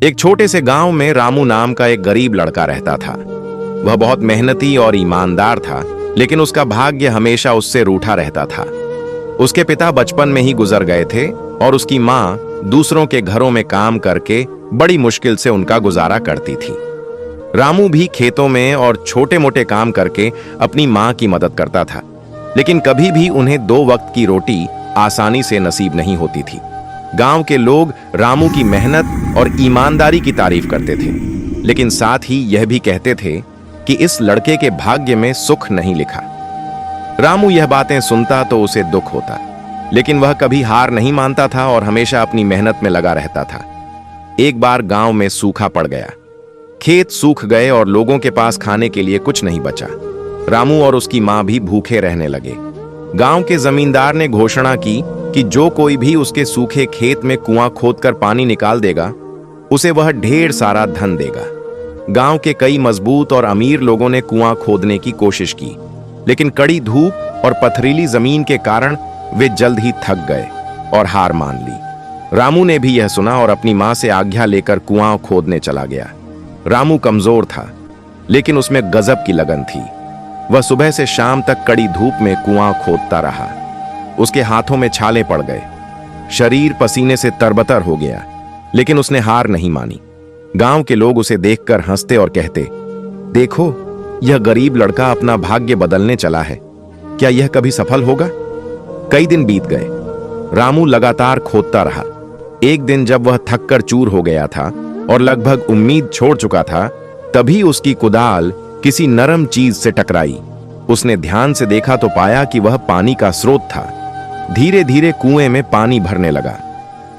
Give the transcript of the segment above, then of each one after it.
एक छोटे से गांव में रामू नाम का एक गरीब लड़का रहता था। वह बहुत मेहनती और ईमानदार था, लेकिन उसका भाग्य हमेशा उससे रूठा रहता था। उसके पिता बचपन में ही गुजर गए थे और उसकी माँ दूसरों के घरों में काम करके बड़ी मुश्किल से उनका गुजारा करती थी। रामू भी खेतों में और छोटे मोटे काम करके अपनी माँ की मदद करता था, लेकिन कभी भी उन्हें 2 वक्त की रोटी आसानी से नसीब नहीं होती थी। गांव के लोग रामू की मेहनत और ईमानदारी की तारीफ करते थे, लेकिन साथ ही यह भी कहते थे कि इस लड़के के भाग्य में सुख नहीं लिखा। रामू यह बातें सुनता तो उसे दुख होता, लेकिन वह कभी हार नहीं मानता था और हमेशा अपनी मेहनत में लगा रहता था। एक बार गांव में सूखा पड़ गया। खेत सूख गए और लोगों के पास खाने के लिए कुछ नहीं बचा। रामू और उसकी मां भी भूखे रहने लगे। गांव के जमींदार ने घोषणा की कि जो कोई भी उसके सूखे खेत में कुआं खोदकर पानी निकाल देगा, उसे वह ढेर सारा धन देगा। गांव के कई मजबूत और अमीर लोगों ने कुआं खोदने की कोशिश की, लेकिन कड़ी धूप और पथरीली जमीन के कारण वे जल्द ही थक गए और हार मान ली। रामू ने भी यह सुना और अपनी मां से आज्ञा लेकर कुआं खोदने चला गया। रामू कमजोर था, लेकिन उसमें गजब की लगन थी। वह सुबह से शाम तक कड़ी धूप में कुआं खोदता रहा। उसके हाथों में छाले पड़ गए, शरीर पसीने से तरबतर हो गया, लेकिन उसने हार नहीं मानी। गांव के लोग उसे देखकर हंसते और कहते, देखो, यह गरीब लड़का अपना भाग्य बदलने चला है। क्या यह कभी सफल होगा? कई दिन बीत गए। रामू लगातार खोदता रहा। एक दिन जब वह थककर चूर हो गया था और लगभग उम्मीद छोड़ चुका था, तभी उसकी कुदाल किसी नरम चीज से टकराई। उसने ध्यान से देखा तो पाया कि वह पानी का स्रोत था। धीरे धीरे कुएं में पानी भरने लगा।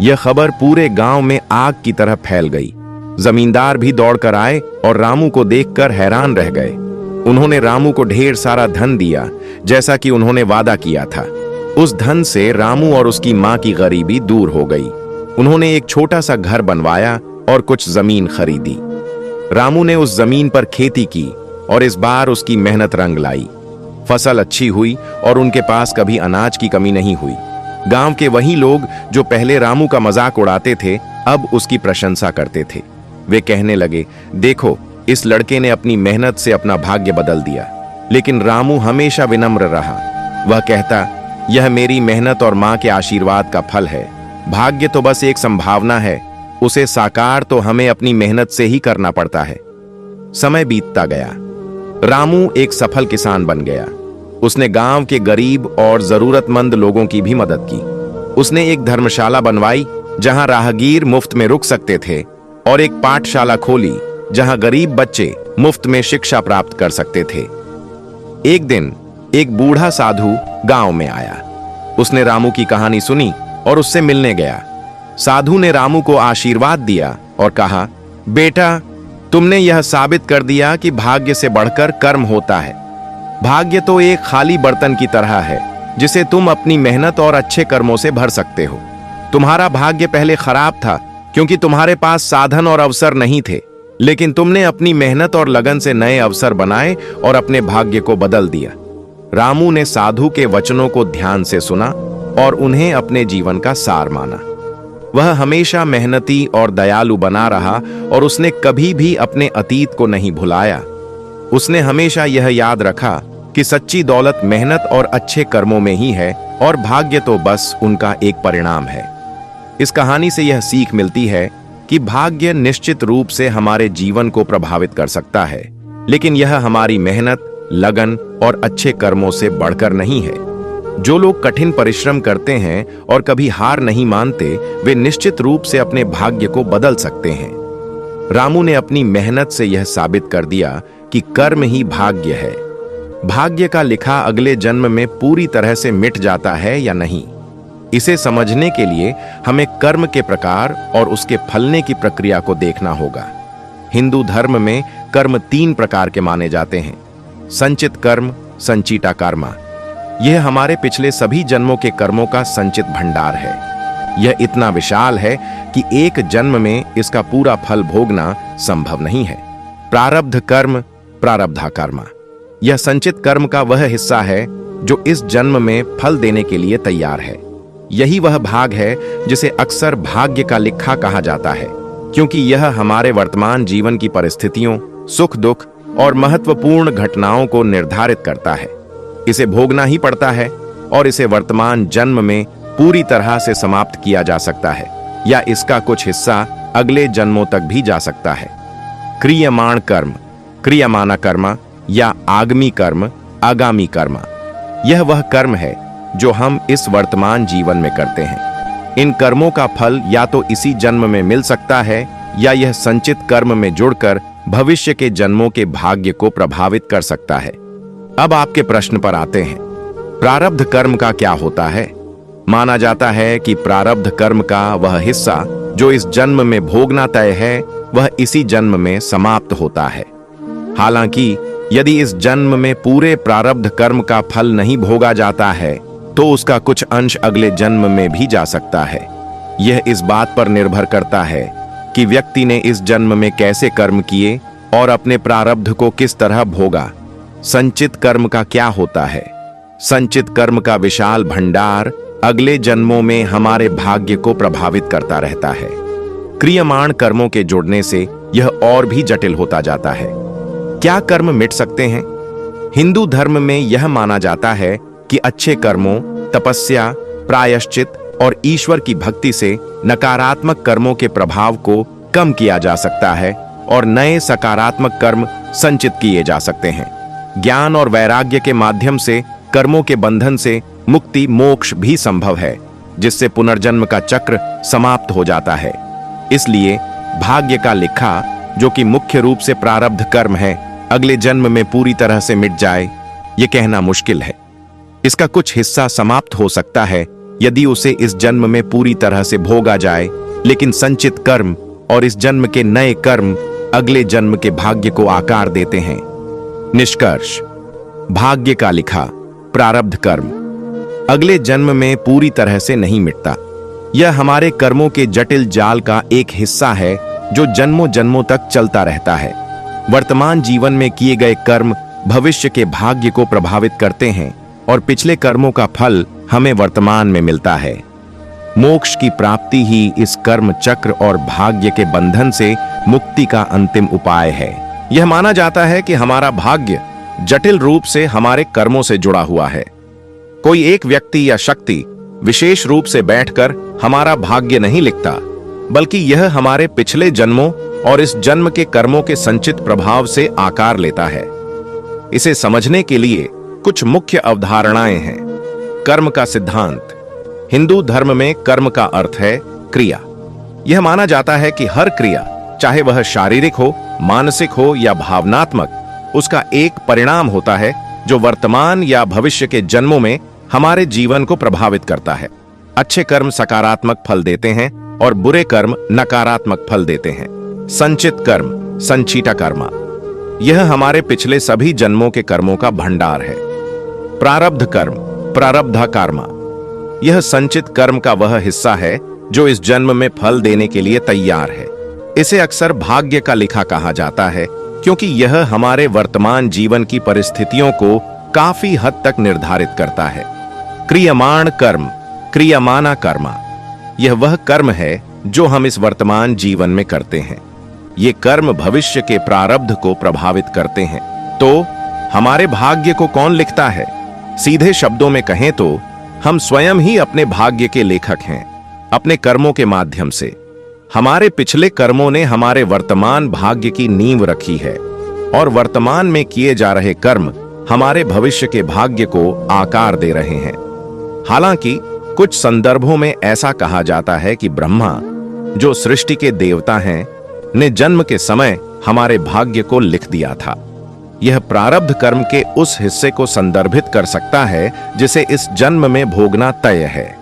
यह खबर पूरे गांव में आग की तरह फैल गई। जमींदार भी दौड़कर आए और रामू को देखकर हैरान रह गए। उन्होंने रामू को ढेर सारा धन दिया, जैसा कि उन्होंने वादा किया था। उस धन से रामू और उसकी मां की गरीबी दूर हो गई। उन्होंने एक छोटा सा घर बनवाया और कुछ जमीन खरीदी। रामू ने उस जमीन पर खेती की और इस बार उसकी मेहनत रंग लाई। फसल अच्छी हुई और उनके पास कभी अनाज की कमी नहीं हुई। गांव के वही लोग जो पहले रामू का मजाक उड़ाते थे, अब उसकी प्रशंसा करते थे। वे कहने लगे, देखो, इस लड़के ने अपनी मेहनत से अपना भाग्य बदल दिया। लेकिन रामू हमेशा विनम्र रहा। वह कहता, यह मेरी मेहनत और मां के आशीर्वाद का फल है। भाग्य तो बस एक संभावना है, उसे साकार तो हमें अपनी मेहनत से ही करना पड़ता है। समय बीतता गया। रामू एक सफल किसान बन गया। उसने गांव के गरीब और जरूरतमंद लोगों की भी मदद की। उसने एक धर्मशाला बनवाई जहां राहगीर मुफ्त में रुक सकते थे और एक पाठशाला खोली जहां गरीब बच्चे मुफ्त में शिक्षा प्राप्त कर सकते थे। एक दिन एक बूढ़ा साधु गांव में आया। उसने रामू की कहानी सुनी और उससे मिलने गया। साधु ने रामू को आशीर्वाद दिया और कहा, बेटा, तुमने यह साबित कर दिया कि भाग्य से बढ़कर कर्म होता है। भाग्य तो एक खाली बर्तन की तरह है जिसे तुम अपनी मेहनत और अच्छे कर्मों से भर सकते हो। तुम्हारा भाग्य पहले खराब था क्योंकि तुम्हारे पास साधन और अवसर नहीं थे, लेकिन तुमने अपनी मेहनत और लगन से नए अवसर बनाए और अपने भाग्य को बदल दिया। रामू ने साधु के वचनों को ध्यान से सुना और उन्हें अपने जीवन का सार माना। वह हमेशा मेहनती और दयालु बना रहा और उसने कभी भी अपने अतीत को नहीं भुलाया। उसने हमेशा यह याद रखा कि सच्ची दौलत मेहनत और अच्छे कर्मों में ही है और भाग्य तो बस उनका एक परिणाम है। इस कहानी से यह सीख मिलती है कि भाग्य निश्चित रूप से हमारे जीवन को प्रभावित कर सकता है, लेकिन यह हमारी मेहनत, लगन और अच्छे कर्मों से बढ़कर नहीं है। जो लोग कठिन परिश्रम करते हैं और कभी हार नहीं मानते, वे निश्चित रूप से अपने भाग्य को बदल सकते हैं। रामू ने अपनी मेहनत से यह साबित कर दिया कि कर्म ही भाग्य है। भाग्य का लिखा अगले जन्म में पूरी तरह से मिट जाता है या नहीं, इसे समझने के लिए हमें कर्म के प्रकार और उसके फलने की प्रक्रिया को देखना होगा। हिंदू धर्म में कर्म 3 प्रकार के माने जाते हैं। संचित कर्म, संचिता कर्मा। यह हमारे पिछले सभी जन्मों के कर्मों का संचित भंडार है। यह इतना विशाल है कि एक जन्म में इसका पूरा फल भोगना संभव नहीं है। प्रारब्ध कर्म, प्रारब्धा कर्मा। यह संचित कर्म का वह हिस्सा है जो इस जन्म में फल देने के लिए तैयार है। यही वह भाग है जिसे अक्सर भाग्य का लिखा कहा जाता है। क्योंकि यह हमारे वर्तमान जीवन की परिस्थितियों, सुख दुख और महत्वपूर्ण घटनाओं को निर्धारित करता है। इसे भोगना ही पड़ता है और इसे वर्तमान जन्म में पूरी तरह से समाप्त किया जा सकता है या इसका कुछ हिस्सा अगले जन्मों तक भी जा सकता है। क्रियमाण कर्म, क्रियमाना कर्म या आगामी कर्म, आगामी कर्म, यह वह कर्म है जो हम इस वर्तमान जीवन में करते हैं। इन कर्मों का फल या तो इसी जन्म में मिल सकता है या यह संचित कर्म में जुड़कर भविष्य के जन्मों के भाग्य को प्रभावित कर सकता है। अब आपके प्रश्न पर आते हैं, प्रारब्ध कर्म का क्या होता है? माना जाता है कि प्रारब्ध कर्म का वह हिस्सा जो इस जन्म में भोगना तय है, वह इसी जन्म में समाप्त होता है। हालांकि यदि इस जन्म में पूरे प्रारब्ध कर्म का फल नहीं भोगा जाता है, तो उसका कुछ अंश अगले जन्म में भी जा सकता है। यह इस बात पर निर्भर करता है कि व्यक्ति ने इस जन्म में कैसे कर्म किए और अपने प्रारब्ध को किस तरह भोगा। संचित कर्म का क्या होता है? संचित कर्म का विशाल भंडार अगले जन्मों में हमारे भाग्य को प्रभावित करता रहता है। क्रियमाण कर्मों के जुड़ने से यह और भी जटिल होता जाता है। क्या कर्म मिट सकते हैं? हिंदू धर्म में यह माना जाता है कि अच्छे कर्मों, तपस्या, प्रायश्चित और ईश्वर की भक्ति से नकारात्मक कर्मों के प्रभाव को कम किया जा सकता है और नए सकारात्मक कर्म संचित किए जा सकते हैं। ज्ञान और वैराग्य के माध्यम से कर्मों के बंधन से मुक्ति, मोक्ष भी संभव है, जिससे पुनर्जन्म का चक्र समाप्त हो जाता है। इसलिए भाग्य का लिखा, जो कि मुख्य रूप से प्रारब्ध कर्म है, अगले जन्म में पूरी तरह से मिट जाए, ये कहना मुश्किल है। इसका कुछ हिस्सा समाप्त हो सकता है यदि उसे इस जन्म में पूरी तरह से भोगा जाए, लेकिन संचित कर्म और इस जन्म के नए कर्म अगले जन्म के भाग्य को आकार देते हैं। निष्कर्ष, भाग्य का लिखा, प्रारब्ध कर्म अगले जन्म में पूरी तरह से नहीं मिटता। यह हमारे कर्मों के जटिल जाल का एक हिस्सा है जो जन्मों जन्मों तक चलता रहता है। वर्तमान जीवन में किए गए कर्म भविष्य के भाग्य को प्रभावित करते हैं और पिछले कर्मों का फल हमें वर्तमान में मिलता है। मोक्ष की प्राप्ति ही इस कर्म चक्र और भाग्य के बंधन से मुक्ति का अंतिम उपाय है। यह माना जाता है कि हमारा भाग्य जटिल रूप से हमारे कर्मों से जुड़ा हुआ है। कोई एक व्यक्ति या शक्ति विशेष रूप से बैठकर हमारा भाग्य नहीं लिखता, बल्कि यह हमारे पिछले जन्मों और इस जन्म के कर्मों के संचित प्रभाव से आकार लेता है। इसे समझने के लिए कुछ मुख्य अवधारणाएं हैं। कर्म का सिद्धांत। हिंदू धर्म में कर्म का अर्थ है क्रिया। यह माना जाता है कि हर क्रिया, चाहे वह शारीरिक हो, मानसिक हो या भावनात्मक, उसका एक परिणाम होता है जो वर्तमान या भविष्य के जन्मों में हमारे जीवन को प्रभावित करता है। अच्छे कर्म सकारात्मक फल देते हैं और बुरे कर्म नकारात्मक फल देते हैं। संचित कर्म, संचिता कर्म, यह हमारे पिछले सभी जन्मों के कर्मों का भंडार है। प्रारब्ध कर्म, प्रारब्धा कर्म, यह संचित कर्म का वह हिस्सा है जो इस जन्म में फल देने के लिए तैयार है। इसे अक्सर भाग्य का लिखा कहा जाता है क्योंकि यह हमारे वर्तमान जीवन की परिस्थितियों को काफी हद तक निर्धारित करता है। क्रियमाण कर्म, क्रियमाना कर्म, यह वह कर्म है जो हम इस वर्तमान जीवन में करते हैं। ये कर्म भविष्य के प्रारब्ध को प्रभावित करते हैं। तो हमारे भाग्य को कौन लिखता है? सीधे शब्दों में कहें तो हम स्वयं ही अपने भाग्य के लेखक हैं। अपने कर्मों के माध्यम से हमारे पिछले कर्मों ने हमारे वर्तमान भाग्य की नींव रखी है और वर्तमान में किए जा रहे कर्म हमारे भविष्य के भाग्य को आकार दे रहे हैं। हालांकि कुछ संदर्भों में ऐसा कहा जाता है कि ब्रह्मा, जो सृष्टि के देवता हैं, ने जन्म के समय हमारे भाग्य को लिख दिया था। यह प्रारब्ध कर्म के उस हिस्से को संदर्भित कर सकता है जिसे इस जन्म में भोगना तय है।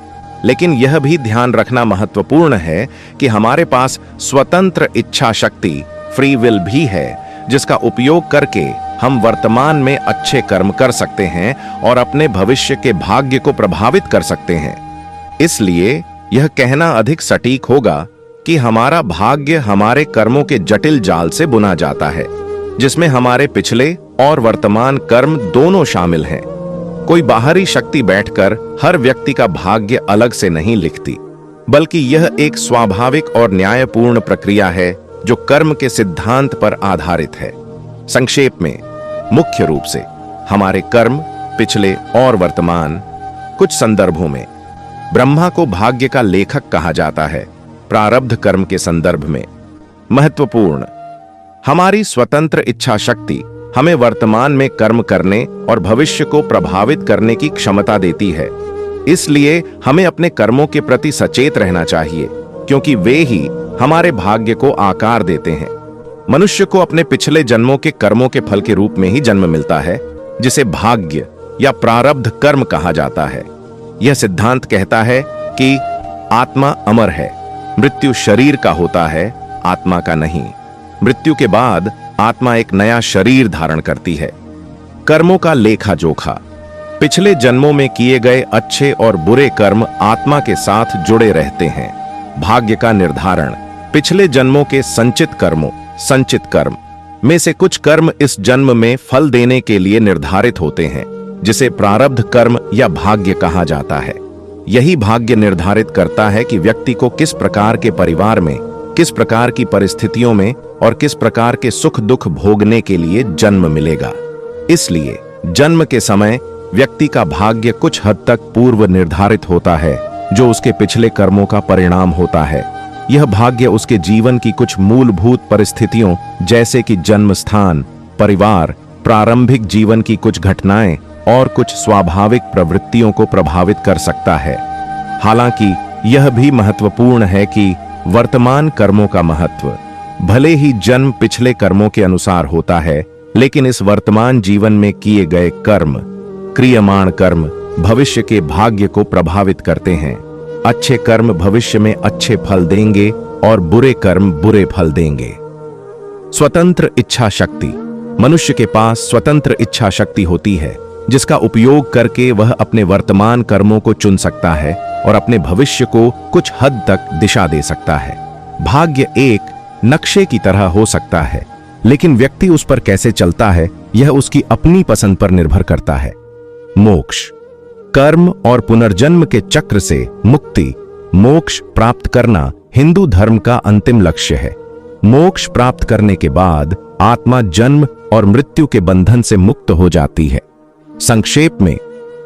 लेकिन यह भी ध्यान रखना महत्वपूर्ण है कि हमारे पास स्वतंत्र इच्छा शक्ति, फ्री विल भी है, जिसका उपयोग करके हम वर्तमान में अच्छे कर्म कर सकते हैं और अपने भविष्य के भाग्य को प्रभावित कर सकते हैं। इसलिए यह कहना अधिक सटीक होगा कि हमारा भाग्य हमारे कर्मों के जटिल जाल से बुना जाता है, जिसमें हमारे पिछले और वर्तमान कर्म दोनों शामिल हैं। कोई बाहरी शक्ति बैठकर हर व्यक्ति का भाग्य अलग से नहीं लिखती। बल्कि यह एक स्वाभाविक और न्यायपूर्ण प्रक्रिया है जो कर्म के सिद्धांत पर आधारित है। संक्षेप में, मुख्य रूप से हमारे कर्म पिछले और वर्तमान। कुछ संदर्भों में ब्रह्मा को भाग्य का लेखक कहा जाता है, प्रारब्ध कर्म के संदर्भ में। महत्वपूर्ण, हमारी स्वतंत्र इच्छा शक्ति हमें वर्तमान में कर्म करने और भविष्य को प्रभावित करने की क्षमता देती है। इसलिए हमें अपने कर्मों के प्रति सचेत रहना चाहिए, क्योंकि वे ही हमारे भाग्य को आकार देते हैं। मनुष्य को अपने पिछले जन्मों के कर्मों के फल के रूप में ही जन्म मिलता है, जिसे भाग्य या प्रारब्ध कर्म कहा जाता है। यह सिद्धांत कहता है कि आत्मा अमर है, मृत्यु शरीर का होता है, आत्मा का नहीं। मृत्यु के बाद आत्मा एक नया शरीर धारण करती है। कर्मों का लेखा जोखा, पिछले जन्मों में किए गए अच्छे और बुरे कर्म आत्मा के साथ जुड़े रहते हैं। भाग्य का निर्धारण, पिछले जन्मों के संचित कर्म में से कुछ कर्म इस जन्म में फल देने के लिए निर्धारित होते हैं, जिसे प्रारब्ध कर्म या भाग्य कहा जाता है। यही भाग्य निर्धारित करता है कि व्यक्ति को किस प्रकार के परिवार में, किस प्रकार की परिस्थितियों में और किस प्रकार के सुख दुख भोगने के लिए जन्म मिलेगा। इसलिए जन्म के समय व्यक्ति का भाग्य कुछ हद तक पूर्व निर्धारित होता है, जो उसके पिछले कर्मों का परिणाम होता है। यह भाग्य उसके जीवन की कुछ मूलभूत परिस्थितियों, जैसे कि जन्म स्थान, परिवार, प्रारंभिक जीवन की कुछ घटनाएं और कुछ स्वाभाविक प्रवृत्तियों को प्रभावित कर सकता है। हालांकि यह भी महत्वपूर्ण है कि वर्तमान कर्मों का महत्व भले ही जन्म पिछले कर्मों के अनुसार होता है, लेकिन इस वर्तमान जीवन में किए गए कर्म, क्रियमाण कर्म भविष्य के भाग्य को प्रभावित करते हैं। अच्छे कर्म भविष्य में अच्छे फल देंगे और बुरे कर्म बुरे फल देंगे। स्वतंत्र इच्छा शक्ति, मनुष्य के पास स्वतंत्र इच्छा शक्ति होती है, जिसका उपयोग करके वह अपने वर्तमान कर्मों को चुन सकता है और अपने भविष्य को कुछ हद तक दिशा दे सकता है। भाग्य एक नक्शे की तरह हो सकता है, लेकिन व्यक्ति उस पर कैसे चलता है यह उसकी अपनी पसंद पर निर्भर करता है। मोक्ष, कर्म और पुनर्जन्म के चक्र से मुक्ति, मोक्ष प्राप्त करना हिंदू धर्म का अंतिम लक्ष्य है। मोक्ष प्राप्त करने के बाद आत्मा जन्म और मृत्यु के बंधन से मुक्त हो जाती है। संक्षेप में,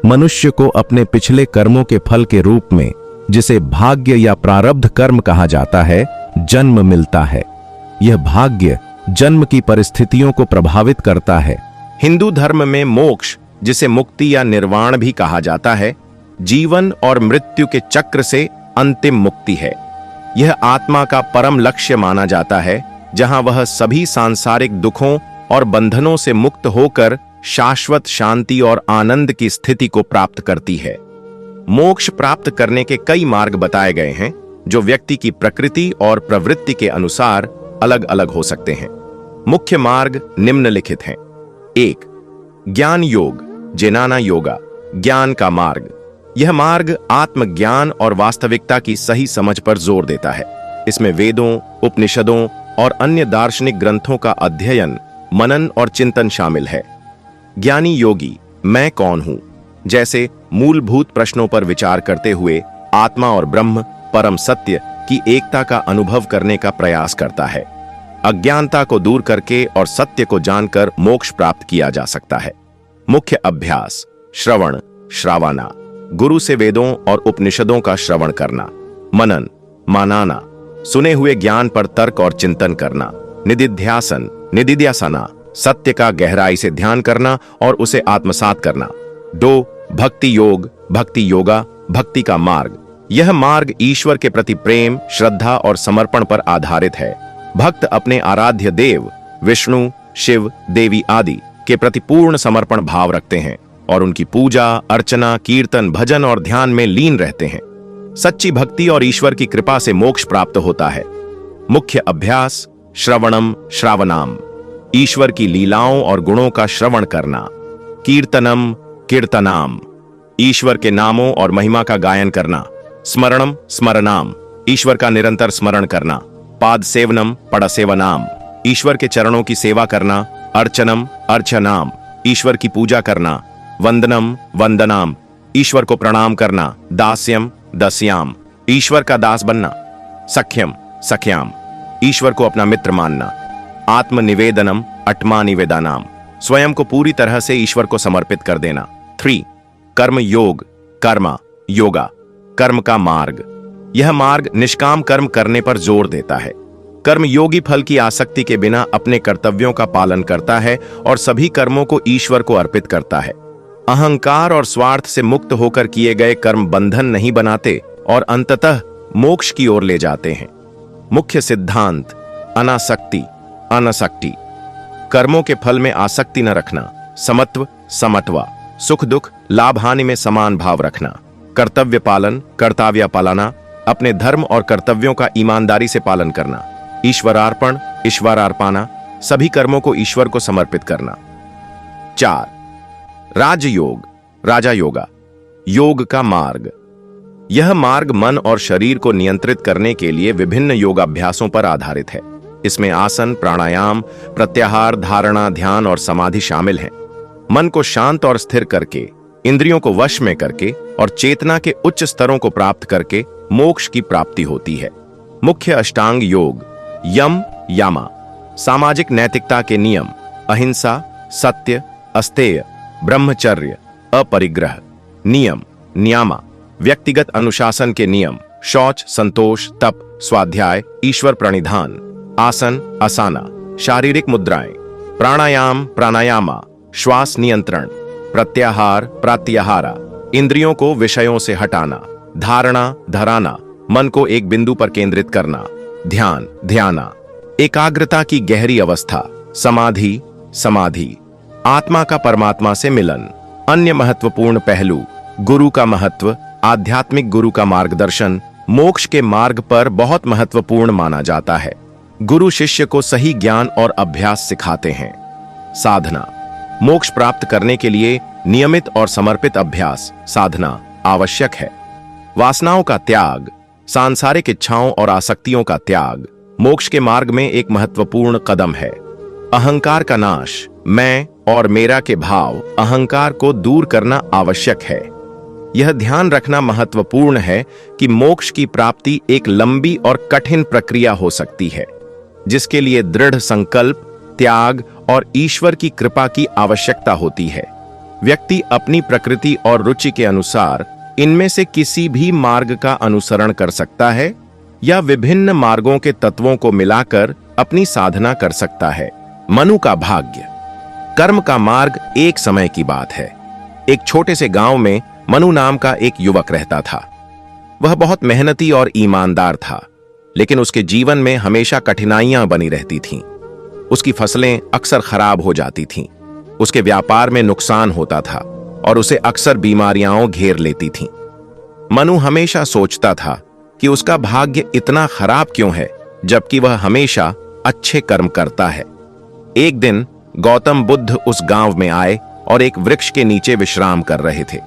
मनुष्य को अपने पिछले कर्मों के फल के रूप में, जिसे भाग्य या प्रारब्ध कर्म कहा जाता है, जन्म मिलता है। यह भाग्य जन्म की परिस्थितियों को प्रभावित करता है। हिंदू धर्म में मोक्ष, जिसे मुक्ति या निर्वाण भी कहा जाता है, जीवन और मृत्यु के चक्र से अंतिम मुक्ति है। यह आत्मा का परम लक्ष्य माना जाता है, जहां वह सभी सांसारिक दुखों और बंधनों से मुक्त होकर शाश्वत शांति और आनंद की स्थिति को प्राप्त करती है। मोक्ष प्राप्त करने के कई मार्ग बताए गए हैं, जो व्यक्ति की प्रकृति और प्रवृत्ति के अनुसार अलग अलग हो सकते हैं। मुख्य मार्ग निम्नलिखित हैं। 1. ज्ञान योग, जैनाना योगा, ज्ञान का मार्ग। यह मार्ग आत्मज्ञान और वास्तविकता की सही समझ पर जोर देता है। इसमें वेदों, उपनिषदों और अन्य दार्शनिक ग्रंथों का अध्ययन, मनन और चिंतन शामिल है। ज्ञानी योगी मैं कौन हूं जैसे मूलभूत प्रश्नों पर विचार करते हुए आत्मा और ब्रह्म, परम सत्य की एकता का अनुभव करने का प्रयास करता है। अज्ञानता को दूर करके और सत्य को जानकर मोक्ष प्राप्त किया जा सकता है। मुख्य अभ्यास, श्रवण, श्रावना, गुरु से वेदों और उपनिषदों का श्रवण करना। मनन, मानाना, सुने हुए ज्ञान पर तर्क और चिंतन करना। निदिध्यासन, निदिध्यासना, सत्य का गहराई से ध्यान करना और उसे आत्मसात करना। 2. भक्ति योग, भक्ति योगा, भक्ति का मार्ग। यह मार्ग ईश्वर के प्रति प्रेम, श्रद्धा और समर्पण पर आधारित है। भक्त अपने आराध्य देव विष्णु, शिव, देवी आदि के प्रति पूर्ण समर्पण भाव रखते हैं और उनकी पूजा, अर्चना, कीर्तन, भजन और ध्यान में लीन रहते हैं। सच्ची भक्ति और ईश्वर की कृपा से मोक्ष प्राप्त होता है। मुख्य अभ्यास, श्रवणम, श्रावनाम, ईश्वर की लीलाओं और गुणों का श्रवण करना। कीर्तनम, कीर्तनाम, ईश्वर के नामों और महिमा का गायन करना। स्मरणम, स्मरनाम, ईश्वर का निरंतर स्मरण करना। पाद सेवनम, पड़सेवनाम, ईश्वर के चरणों की सेवा करना। अर्चनम, अर्चनाम, ईश्वर की पूजा करना। वंदनम, वंदनाम, ईश्वर को प्रणाम करना। दास्यम, दस्याम, ईश्वर का दास बनना। सख्यम सख्याम, ईश्वर को अपना मित्र मानना। आत्मनिवेदनम अट्मा निवेदानाम, स्वयं को पूरी तरह से ईश्वर को समर्पित कर देना। 3 कर्म योग कर्मा योगा, कर्म का मार्ग। यह मार्ग निष्काम कर्म करने पर जोर देता है। कर्म योगी फल की आसक्ति के बिना अपने कर्तव्यों का पालन करता है और सभी कर्मों को ईश्वर को अर्पित करता है। अहंकार और स्वार्थ से मुक्त होकर किए गए कर्म बंधन नहीं बनाते और अंततः मोक्ष की ओर ले जाते हैं। मुख्य सिद्धांत अनासक्ति अनासक्ति, कर्मों के फल में आसक्ति न रखना। समत्व समत्वा, सुख दुख लाभ हानि में समान भाव रखना। कर्तव्य पालन कर्तव्य पालना, अपने धर्म और कर्तव्यों का ईमानदारी से पालन करना। ईश्वरार्पण ईश्वरार्पणा, सभी कर्मों को ईश्वर को समर्पित करना। 4 राजयोग राजा योगा, योग का मार्ग। यह मार्ग मन और शरीर को नियंत्रित करने के लिए विभिन्न योगाभ्यासों पर आधारित है। इसमें आसन प्राणायाम प्रत्याहार धारणा ध्यान और समाधि शामिल हैं। मन को शांत और स्थिर करके, इंद्रियों को वश में करके और चेतना के उच्च स्तरों को प्राप्त करके मोक्ष की प्राप्ति होती है। मुख्य अष्टांग योग यम यामा, सामाजिक नैतिकता के नियम, अहिंसा सत्य अस्तेय ब्रह्मचर्य अपरिग्रह। नियम नियामा, व्यक्तिगत अनुशासन के नियम, शौच संतोष तप स्वाध्याय ईश्वर प्रणिधान। आसन आसाना, शारीरिक मुद्राएं। प्राणायाम प्राणायामा, श्वास नियंत्रण। प्रत्याहार प्रत्याहारा, इंद्रियों को विषयों से हटाना। धारणा धराना, मन को एक बिंदु पर केंद्रित करना। ध्यान ध्याना, एकाग्रता की गहरी अवस्था। समाधि समाधि, आत्मा का परमात्मा से मिलन। अन्य महत्वपूर्ण पहलू, गुरु का महत्व, आध्यात्मिक गुरु का मार्गदर्शन मोक्ष के मार्ग पर बहुत महत्वपूर्ण माना जाता है। गुरु शिष्य को सही ज्ञान और अभ्यास सिखाते हैं। साधना, मोक्ष प्राप्त करने के लिए नियमित और समर्पित अभ्यास साधना आवश्यक है। वासनाओं का त्याग, सांसारिक इच्छाओं और आसक्तियों का त्याग मोक्ष के मार्ग में एक महत्वपूर्ण कदम है। अहंकार का नाश, मैं और मेरा के भाव अहंकार को दूर करना आवश्यक है। यह ध्यान रखना महत्वपूर्ण है कि मोक्ष की प्राप्ति एक लंबी और कठिन प्रक्रिया हो सकती है, जिसके लिए दृढ़ संकल्प त्याग और ईश्वर की कृपा की आवश्यकता होती है। व्यक्ति अपनी प्रकृति और रुचि के अनुसार इनमें से किसी भी मार्ग का अनुसरण कर सकता है या विभिन्न मार्गों के तत्वों को मिलाकर अपनी साधना कर सकता है। मनु का भाग्य। कर्म का मार्ग एक समय की बात है। एक छोटे से गांव में मनु नाम का एक युवक रहता था। वह बहुत मेहनती और ईमानदार था, लेकिन उसके जीवन में हमेशा कठिनाइयां बनी रहती थीं। उसकी फसलें अक्सर खराब हो जाती थीं, उसके व्यापार में नुकसान होता था और उसे अक्सर बीमारियां घेर लेती थीं। मनु हमेशा सोचता था कि उसका भाग्य इतना खराब क्यों है, जबकि वह हमेशा अच्छे कर्म करता है। एक दिन गौतम बुद्ध उस गांव में आए और एक वृक्ष के नीचे विश्राम कर रहे थे।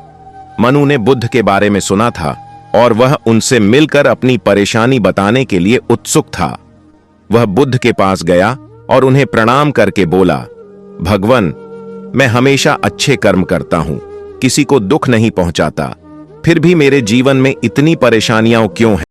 मनु ने बुद्ध के बारे में सुना था और वह उनसे मिलकर अपनी परेशानी बताने के लिए उत्सुक था। वह बुद्ध के पास गया और उन्हें प्रणाम करके बोला, भगवान, मैं हमेशा अच्छे कर्म करता हूं, किसी को दुख नहीं पहुंचाता, फिर भी मेरे जीवन में इतनी परेशानियां क्यों हैं?